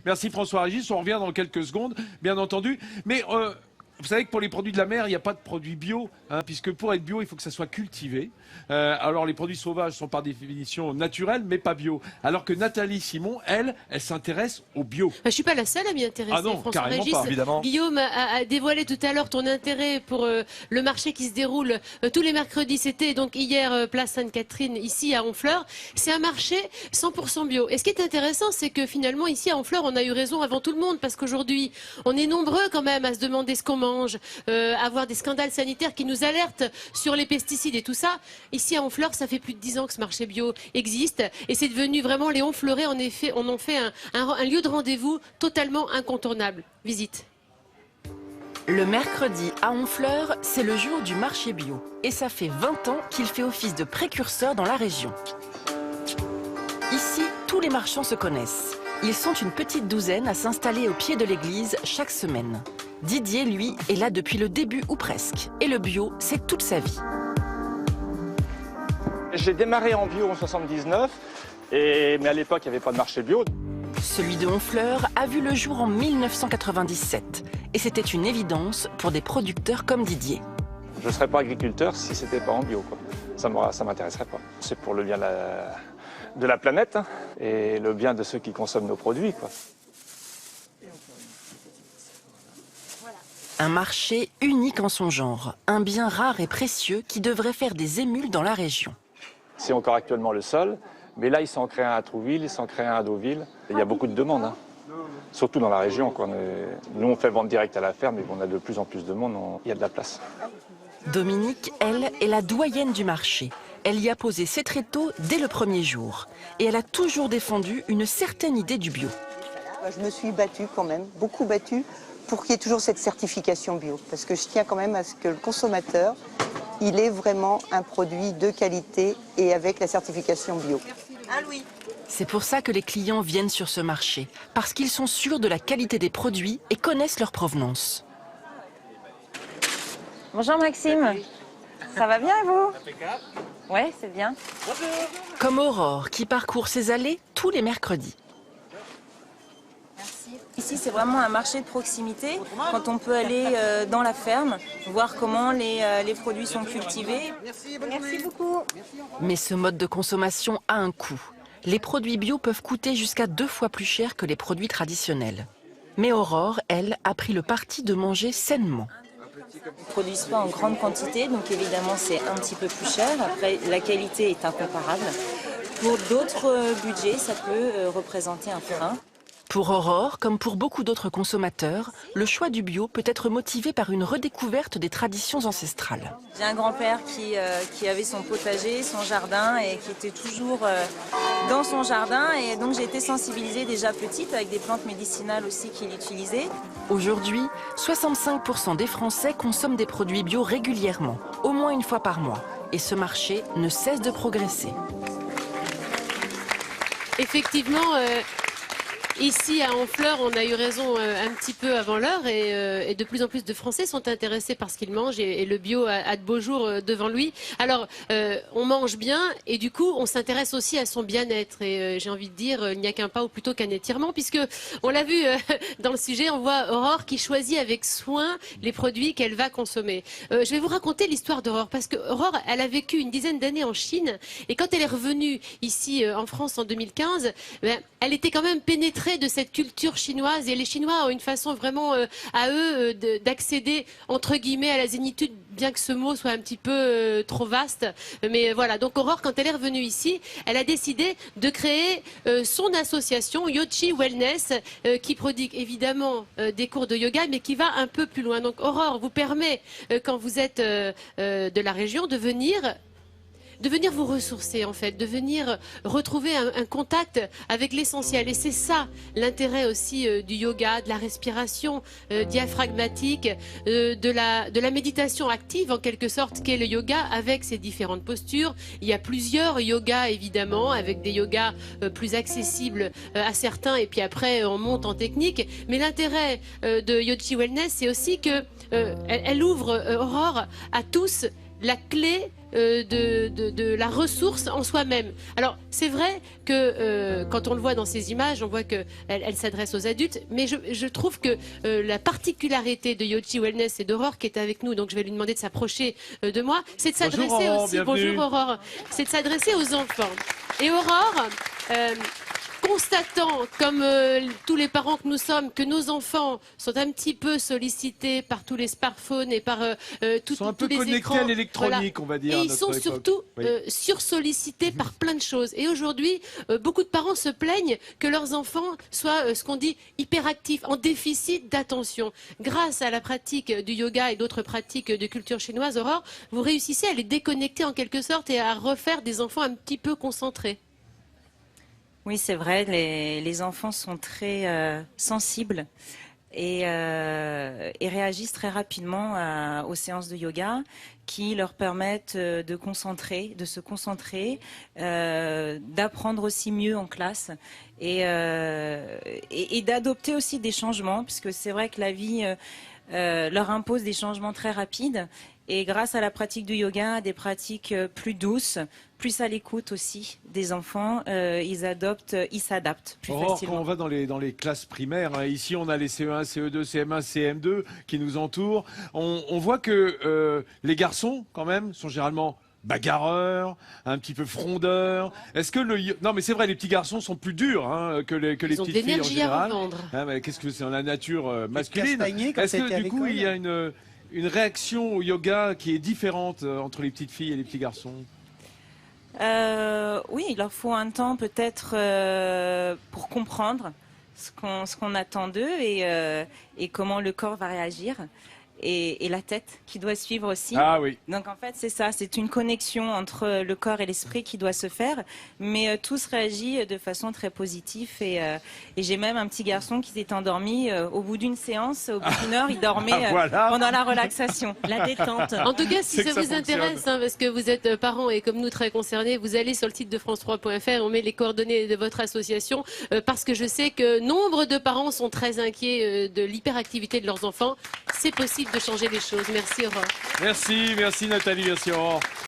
Merci François Régis, on revient dans quelques secondes, bien entendu. Mais vous savez que pour les produits de la mer, il n'y a pas de produits bio, hein, puisque pour être bio, il faut que ça soit cultivé. Alors les produits sauvages sont par définition naturels, mais pas bio. Alors que Nathalie Simon, elle s'intéresse au bio. Je suis pas la seule à m'y intéresser. Ah non, François carrément Régis, pas, évidemment. Guillaume a dévoilé tout à l'heure ton intérêt pour le marché qui se déroule tous les mercredis. C'était donc hier place Sainte-Catherine, ici à Honfleur. C'est un marché 100% bio. Et ce qui est intéressant, c'est que finalement ici à Honfleur, on a eu raison avant tout le monde, parce qu'aujourd'hui, on est nombreux quand même à se demander ce qu'on mange, avoir des scandales sanitaires qui nous alertent sur les pesticides et tout ça. Ici à Honfleur, ça fait plus de 10 ans que ce marché bio existe et c'est devenu vraiment, les Honfleurais en effet, on en fait un lieu de rendez-vous totalement incontournable. Visite. Le mercredi à Honfleur, c'est le jour du marché bio. Et ça fait 20 ans qu'il fait office de précurseur dans la région. Ici, tous les marchands se connaissent. Ils sont une petite douzaine à s'installer au pied de l'église chaque semaine. Didier, lui, est là depuis le début ou presque. Et le bio, c'est toute sa vie. J'ai démarré en bio en 79, mais à l'époque, il n'y avait pas de marché bio. Celui de Honfleur a vu le jour en 1997. Et c'était une évidence pour des producteurs comme Didier. Je ne serais pas agriculteur si ce n'était pas en bio, quoi. Ça ne m'intéresserait pas. C'est pour le bien de la planète, hein, et le bien de ceux qui consomment nos produits, quoi. Un marché unique en son genre, un bien rare et précieux qui devrait faire des émules dans la région. C'est encore actuellement le seul, mais là, ils s'en créent un à Trouville, ils s'en créent un à Deauville. Il y a beaucoup de demandes, hein. Surtout dans la région, quoi. Nous, on fait vente directe à la ferme, mais on a de plus en plus de monde, il y a de la place. Dominique, elle, est la doyenne du marché. Elle y a posé ses tréteaux dès le premier jour. Et elle a toujours défendu une certaine idée du bio. Je me suis battue quand même, beaucoup battue, pour qu'il y ait toujours cette certification bio. Parce que je tiens quand même à ce que le consommateur, il ait vraiment un produit de qualité et avec la certification bio. Ah oui. C'est pour ça que les clients viennent sur ce marché, parce qu'ils sont sûrs de la qualité des produits et connaissent leur provenance. Bonjour Maxime. Ça va bien et vous? Ouais, c'est bien. Comme Aurore, qui parcourt ses allées tous les mercredis. Ici, c'est vraiment un marché de proximité, quand on peut aller dans la ferme, voir comment les produits sont cultivés. Merci beaucoup. Mais ce mode de consommation a un coût. Les produits bio peuvent coûter jusqu'à 2 fois plus cher que les produits traditionnels. Mais Aurore, elle, a pris le parti de manger sainement. Ils ne produisent pas en grande quantité, donc évidemment c'est un petit peu plus cher. Après, la qualité est incomparable. Pour d'autres budgets, ça peut représenter un frein. Pour Aurore, comme pour beaucoup d'autres consommateurs, le choix du bio peut être motivé par une redécouverte des traditions ancestrales. J'ai un grand-père qui avait son potager, son jardin et qui était toujours dans son jardin. Et donc j'ai été sensibilisée déjà petite avec des plantes médicinales aussi qu'il utilisait. Aujourd'hui, 65% des Français consomment des produits bio régulièrement, au moins une fois par mois. Et ce marché ne cesse de progresser. Effectivement, ici à Honfleur, on a eu raison un petit peu avant l'heure et de plus en plus de Français sont intéressés par ce qu'ils mangent et le bio a de beaux jours devant lui. Alors, on mange bien et du coup, on s'intéresse aussi à son bien-être et j'ai envie de dire, il n'y a qu'un pas ou plutôt qu'un étirement puisque on l'a vu dans le sujet, on voit Aurore qui choisit avec soin les produits qu'elle va consommer. Je vais vous raconter l'histoire d'Aurore parce que Aurore, elle a vécu une dizaine d'années en Chine et quand elle est revenue ici en France en 2015, elle était quand même pénétrée de cette culture chinoise et les Chinois ont une façon vraiment à eux d'accéder entre guillemets à la zénitude, bien que ce mot soit un petit peu trop vaste, mais voilà. Donc Aurore, quand elle est revenue ici, elle a décidé de créer son association Yochi Wellness qui prodigue évidemment des cours de yoga mais qui va un peu plus loin. Donc Aurore vous permet quand vous êtes de la région de venir vous ressourcer en fait, de venir retrouver un contact avec l'essentiel. Et c'est ça l'intérêt aussi du yoga, de la respiration diaphragmatique, de la méditation active en quelque sorte qu'est le yoga avec ses différentes postures. Il y a plusieurs yogas évidemment, avec des yogas plus accessibles à certains et puis après on monte en technique. Mais l'intérêt de Yochi Wellness, c'est aussi que elle ouvre Aurore à tous la clé de la ressource en soi-même. Alors, c'est vrai que quand on le voit dans ces images, on voit qu'elle s'adresse aux adultes, mais je trouve que la particularité de Yochi Wellness et d'Aurore qui est avec nous, donc je vais lui demander de s'approcher de moi, c'est de s'adresser aussi, bienvenue. bonjour Aurore, c'est de s'adresser aux enfants. Et Aurore, constatant, comme tous les parents que nous sommes, que nos enfants sont un petit peu sollicités par tous les smartphones et par tous Sont un peu les connectés écrans, à l'électronique, on va dire. et à ils sont notre époque. surtout Oui. sursollicités par plein de choses. Et aujourd'hui, beaucoup de parents se plaignent que leurs enfants soient ce qu'on dit hyperactifs, en déficit d'attention. Grâce à la pratique du yoga et d'autres pratiques de culture chinoise, Aurore, vous réussissez à les déconnecter en quelque sorte et à refaire des enfants un petit peu concentrés. Oui, c'est vrai, les enfants sont très sensibles et réagissent très rapidement aux séances de yoga qui leur permettent de se concentrer, d'apprendre aussi mieux en classe et d'adopter aussi des changements, puisque c'est vrai que la vie leur impose des changements très rapides. Et grâce à la pratique du yoga, des pratiques plus douces, plus à l'écoute aussi des enfants, ils s'adaptent plus Aurore, facilement. quand on va dans les classes primaires, hein, ici on a les CE1, CE2, CM1, CM2 qui nous entourent, on voit que les garçons quand même sont généralement bagarreurs, un petit peu frondeurs. Est-ce que non mais c'est vrai, les petits garçons sont plus durs hein, que les Ils ont petites de filles en l'énergie à général. revendre. Hein, mais qu'est-ce que c'est dans la nature masculine? castagné quand Est-ce t'étais que à du coup l'école il y a une réaction au yoga qui est différente entre les petites filles et les petits garçons? Oui, il leur faut un temps peut-être pour comprendre ce qu'on attend d'eux et comment le corps va réagir. Et la tête qui doit suivre aussi. Ah oui. Donc en fait c'est ça, c'est une connexion entre le corps et l'esprit qui doit se faire, mais tout se réagit de façon très positive et j'ai même un petit garçon qui s'est endormi au bout d'une séance, au bout d'une heure, il dormait Voilà. pendant la relaxation, la détente. En tout cas, si C'est que ça ça vous intéresse, hein, parce que vous êtes parents et comme nous très concernés, vous allez sur le site de France3.fr, on met les coordonnées de votre association, parce que je sais que nombre de parents sont très inquiets de l'hyperactivité de leurs enfants. C'est possible de changer les choses. Merci Aurore. Merci Nathalie, merci Aurore.